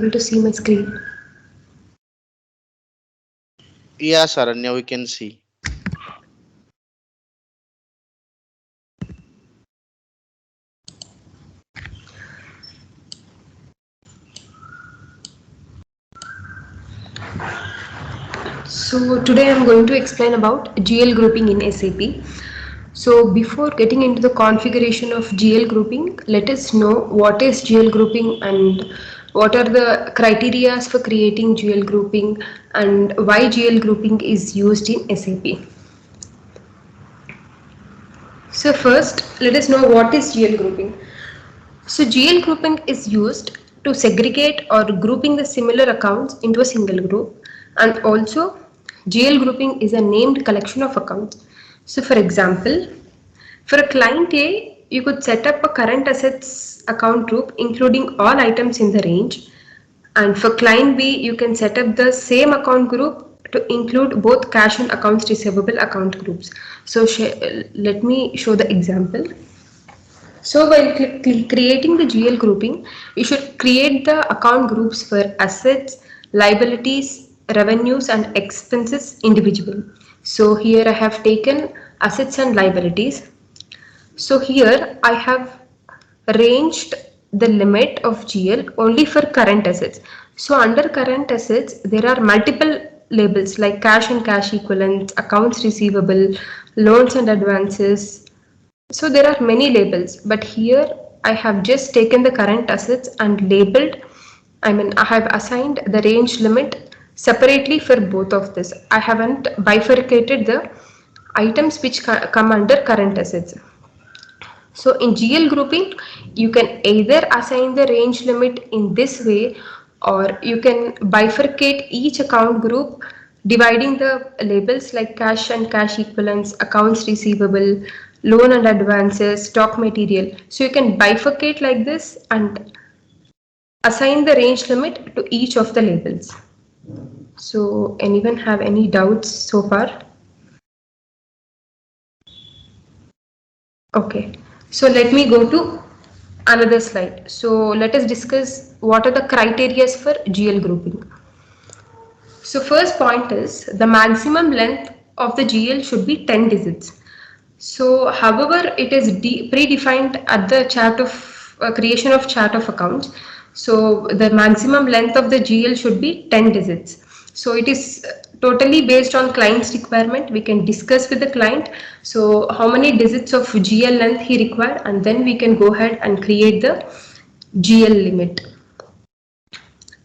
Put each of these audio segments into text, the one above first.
able to see my screen? Yeah, Saranya, we can see. So today I'm going to explain about GL grouping in SAP. So before getting into the configuration of GL grouping, let us know what is GL grouping and what are the criteria for creating GL grouping and why GL grouping is used in SAP. So first, let us know what is GL grouping. So GL grouping is used to segregate or grouping the similar accounts into a single group, and also GL grouping is a named collection of accounts. So for example, for a client A, you could set up a current assets account group including all items in the range, and for client B, you can set up the same account group to include both cash and accounts receivable account groups. So let me show the example. So while creating the GL grouping, you should create the account groups for assets, liabilities, revenues and expenses individually. So here I have taken assets and liabilities. So here I have arranged the limit of GL only for current assets. So under current assets, there are multiple labels like cash and cash equivalents, accounts receivable, loans and advances. So there are many labels, but here I have just taken the current assets and labeled, I have assigned the range limit separately for both of this. I haven't bifurcated the items which come under current assets. So in GL grouping, you can either assign the range limit in this way, or you can bifurcate each account group dividing the labels like cash and cash equivalents, accounts receivable, loan and advances, stock material. So you can bifurcate like this and assign the range limit to each of the labels. So anyone have any doubts so far? Okay, so let me go to another slide. So let us discuss what are the criteria for GL grouping. So first point is the maximum length of the GL should be 10 digits. So however it is predefined at the chart of creation of chart of accounts. So the maximum length of the GL should be 10 digits. So it is totally based on client's requirement. We can discuss with the client. So how many digits of GL length he required, and then we can go ahead and create the GL limit.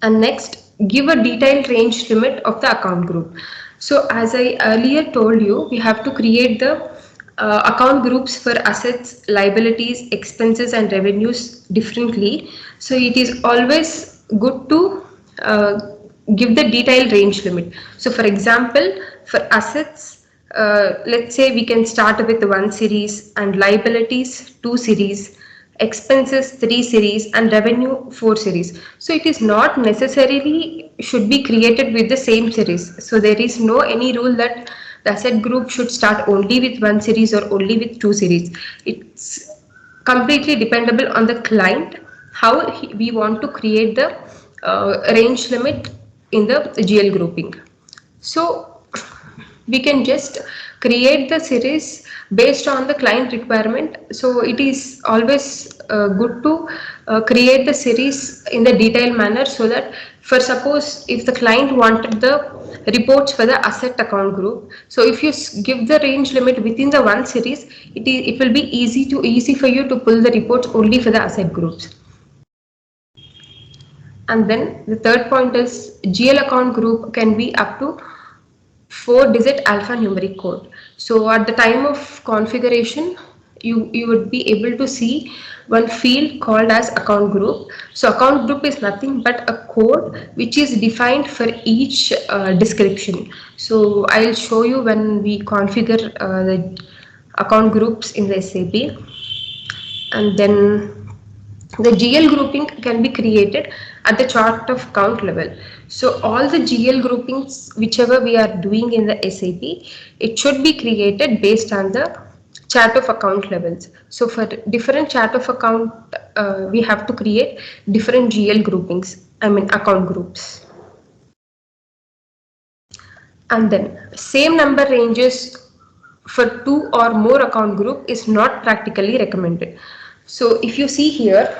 And next, give a detailed range limit of the account group. So as I earlier told you, we have to create the account groups for assets, liabilities, expenses and revenues differently. So it is always good to give the detailed range limit. So for example, for assets, let's say we can start with 1 series, and liabilities 2 series, expenses 3 series and revenue 4 series. So it is not necessarily should be created with the same series. So there is no any rule that the asset group should start only with 1 series or only with 2 series. It's completely dependable on the client how we want to create the range limit in the GL grouping. So we can just create the series based on the client requirement. So it is always good to create the series in the detailed manner, so that for suppose if the client wanted the reports for the asset account group, so if you give the range limit within the one series, it will be easy for you to pull the reports only for the asset groups. And then the third point is GL account group can be up to 4-digit alphanumeric code. So at the time of configuration, you would be able to see one field called as account group. So account group is nothing but a code which is defined for each description. So I'll show you when we configure the account groups in the SAP. And then the GL grouping can be created at the chart of account level. So all the GL groupings, whichever we are doing in the SAP, it should be created based on the chart of account levels. So for different chart of account, we have to create different GL groupings. account groups. And then same number ranges for 2 or more account group is not practically recommended. So if you see here,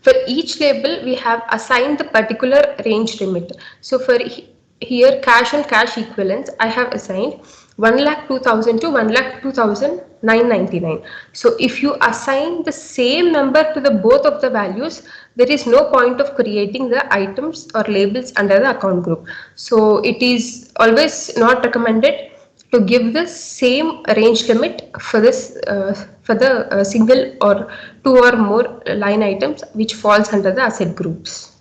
for each label, we have assigned the particular range limit. So for here, cash and cash equivalents, I have assigned 1,02,000 to 1,02,999. So if you assign the same number to the both of the values, there is no point of creating the items or labels under the account group. So it is always not recommended to give the same range limit for this for the single or two or more line items which falls under the asset groups.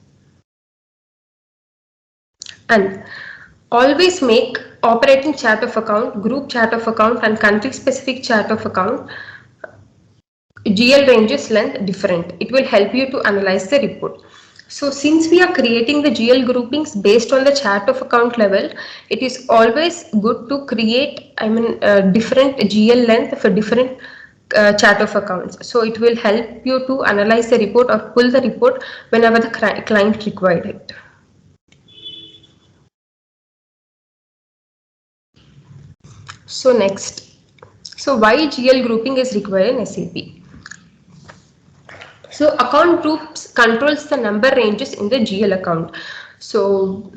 And always make operating chart of account, group chart of account and country specific chart of account GL ranges length different. It will help you to analyze the report. So since we are creating the GL groupings based on the chart of account level, it is always good to create different GL length for different chart of accounts. So it will help you to analyze the report or pull the report whenever the client required it. So next, so why GL grouping is required in SAP? So account groups controls the number ranges in the GL account. So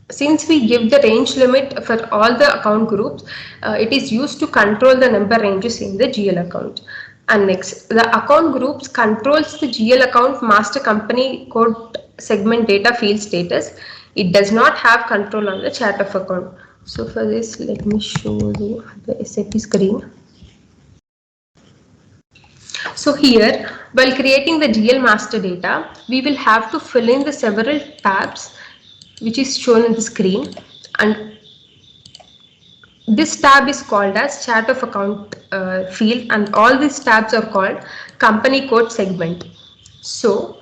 since we give the range limit for all the account groups, it is used to control the number ranges in the GL account. And next, the account groups controls the GL account master company code segment data field status. It does not have control on the chart of account. So for this, let me show you the SAP screen. So here, while creating the GL master data, we will have to fill in the several tabs which is shown in the screen, and this tab is called as chart of account field, and all these tabs are called company code segment. So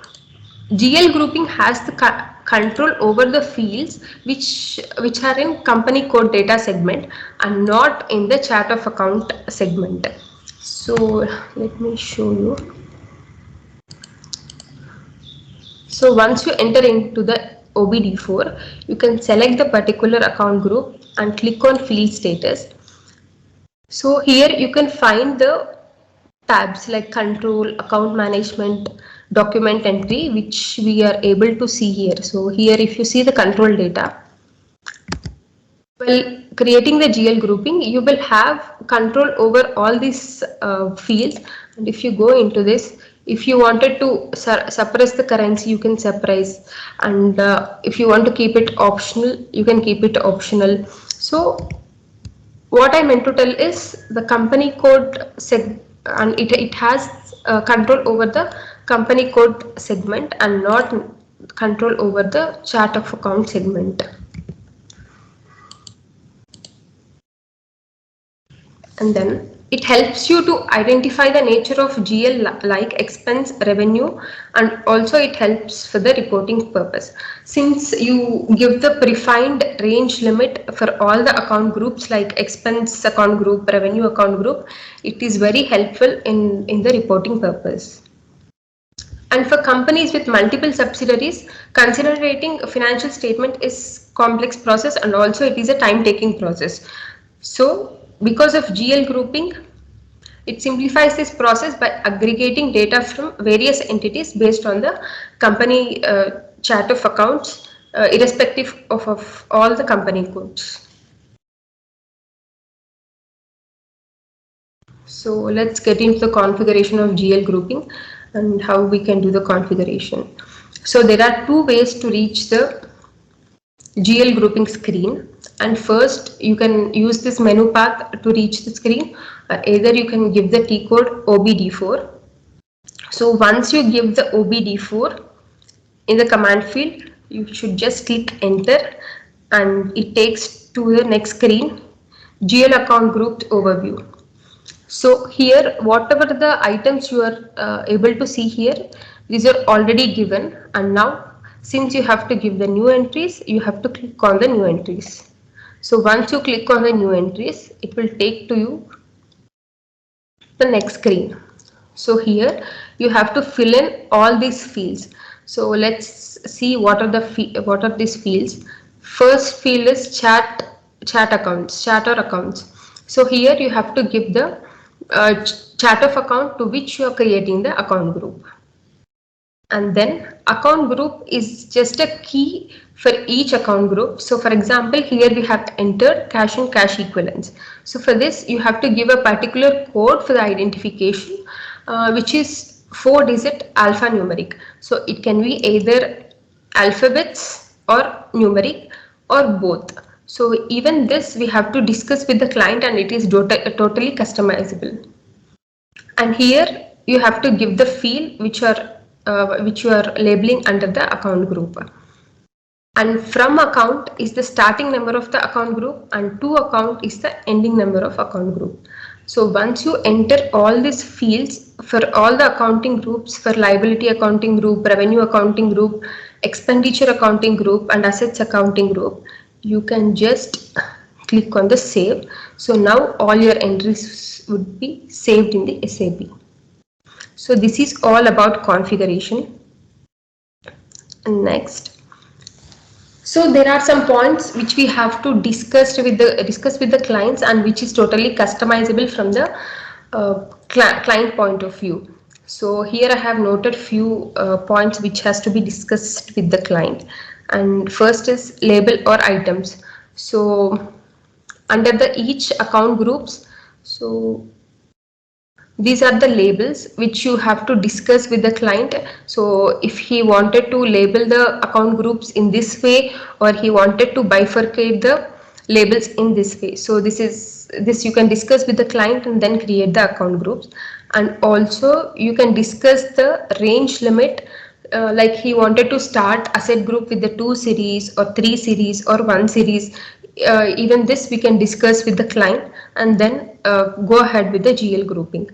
GL grouping has the control over the fields which are in company code data segment and not in the chart of account segment. So let me show you. So once you enter into the OBD4, you can select the particular account group and click on field status. So here you can find the tabs like control, account management, document entry, which we are able to see here. So here if you see the control data, well, creating the GL grouping, you will have control over all these fields. And if you go into this, if you wanted to suppress the currency, you can suppress, and if you want to keep it optional, you can keep it optional. So what I meant to tell is the company code and it has control over the company code segment and not control over the chart of account segment. And then it helps you to identify the nature of GL like expense, revenue, and also it helps for the reporting purpose. Since you give the predefined range limit for all the account groups like expense account group, revenue account group, it is very helpful in the reporting purpose. And for companies with multiple subsidiaries, consolidating a financial statement is complex process and also it is a time-taking process. So because of GL grouping, it simplifies this process by aggregating data from various entities based on the company chart of accounts, irrespective of all the company codes. So let's get into the configuration of GL grouping and how we can do the configuration. So there are two ways to reach the GL grouping screen, and first you can use this menu path to reach the screen. Either you can give the T code OBD4. So once you give the OBD4 in the command field, you should just click enter and it takes to the next screen, GL account group overview. So here whatever the items you are able to see here, these are already given, and now since you have to give the new entries, you have to click on the new entries. So once you click on the new entries, it will take to you the next screen. So here you have to fill in all these fields. So let's see what are what are these fields. First field is chat accounts, chatter accounts. So here you have to give the chat of account to which you are creating the account group. And then account group is just a key for each account group. So for example, here we have entered cash and cash equivalents. So for this you have to give a particular code for the identification, which is 4-digit alphanumeric. So it can be either alphabets or numeric or both. So even this we have to discuss with the client, and it is totally customizable. And here you have to give the field which you are labeling under the account group. And from account is the starting number of the account group, and to account is the ending number of account group. So once you enter all these fields for all the accounting groups, for liability accounting group, revenue accounting group, expenditure accounting group, and assets accounting group, you can just click on the save. So now all your entries would be saved in the SAP. So this is all about configuration. And next, so there are some points which we have to discuss with the clients, and which is totally customizable from the client point of view. So here I have noted few points which has to be discussed with the client. And first is label or items. So under the each account groups, so these are the labels which you have to discuss with the client. So if he wanted to label the account groups in this way, or he wanted to bifurcate the labels in this way, so this you can discuss with the client and then create the account groups. And also you can discuss the range limit, like he wanted to start asset group with the 2 series or 3 series or 1 series. Even this we can discuss with the client, and then go ahead with the GL grouping.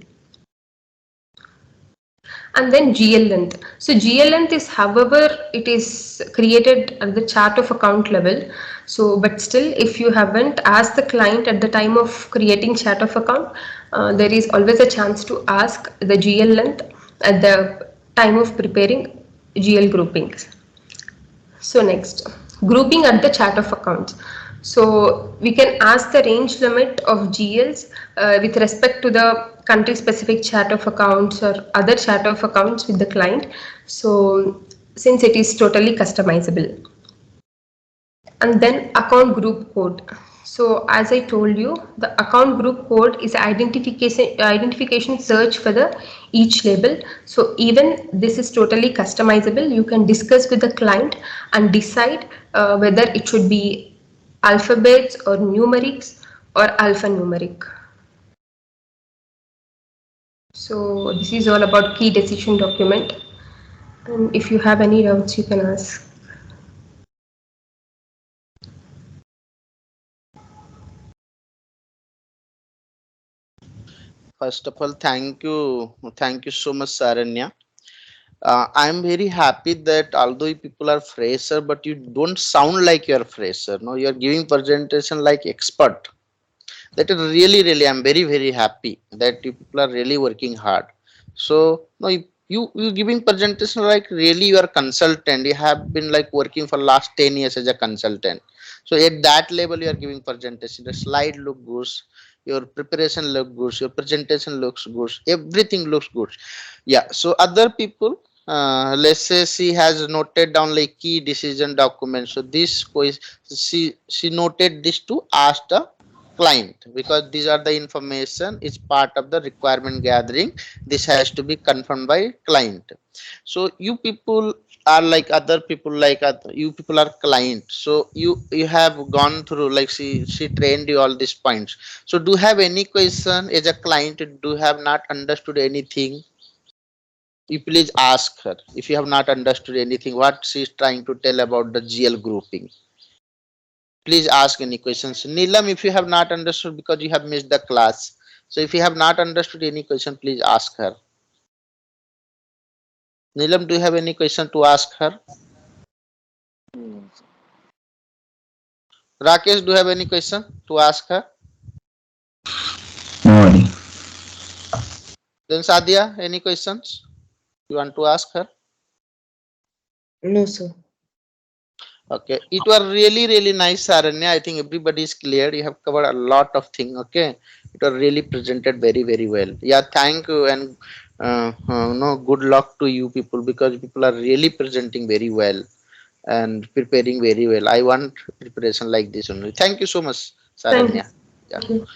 And then GL length. So GL length is, however, it is created at the chart of account level. So but still, if you haven't asked the client at the time of creating chart of account, there is always a chance to ask the GL length at the time of preparing GL groupings. So next, grouping at the chart of accounts. So we can ask the range limit of GLs with respect to the country specific chart of accounts or other chart of accounts with the client. So since it is totally customizable. And then account group code. So as I told you, the account group code is identification search for the each label. So even this is totally customizable. You can discuss with the client and decide whether it should be alphabets or numerics or alphanumeric. So this is all about key decision document. And if you have any doubts, you can ask. First of all, thank you so much, Saranya. I'm very happy that although you people are fresher, but you don't sound like you're fresher. No, you're giving presentation like expert. That is really, I'm very happy that you people are really working hard. So no, you giving presentation like really you are consultant. You have been like working for last 10 years as a consultant. So at that level you are giving presentation. The slide look good, your preparation look good, your presentation looks good, everything looks good. Yeah, so other people, let's say she has noted down like key decision documents. So this quiz, she noted this to ask the client, because these are the information is part of the requirement gathering. This has to be confirmed by client. So you people are like other people, like you people are client. So you have gone through like she trained you all these points. So do you have any question as a client? Do you have not understood anything? You please ask her if you have not understood anything what she is trying to tell about the GL grouping. Please ask any questions. Neelam, if you have not understood because you have missed the class. So if you have not understood any question, please ask her. Neelam, do you have any question to ask her? Rakesh, do you have any question to ask her? No worry. Then Sadia, any questions? you want to ask her? No, sir. Okay, it was really really nice, Saranya. I think everybody is clear. You have covered a lot of things. Okay, it was really presented very very well. Yeah, thank you, and no, good luck to you people, because people are really presenting very well and preparing very well. I want preparation like this only. Thank you so much, Thank you. Saranya. Yeah. Thank you.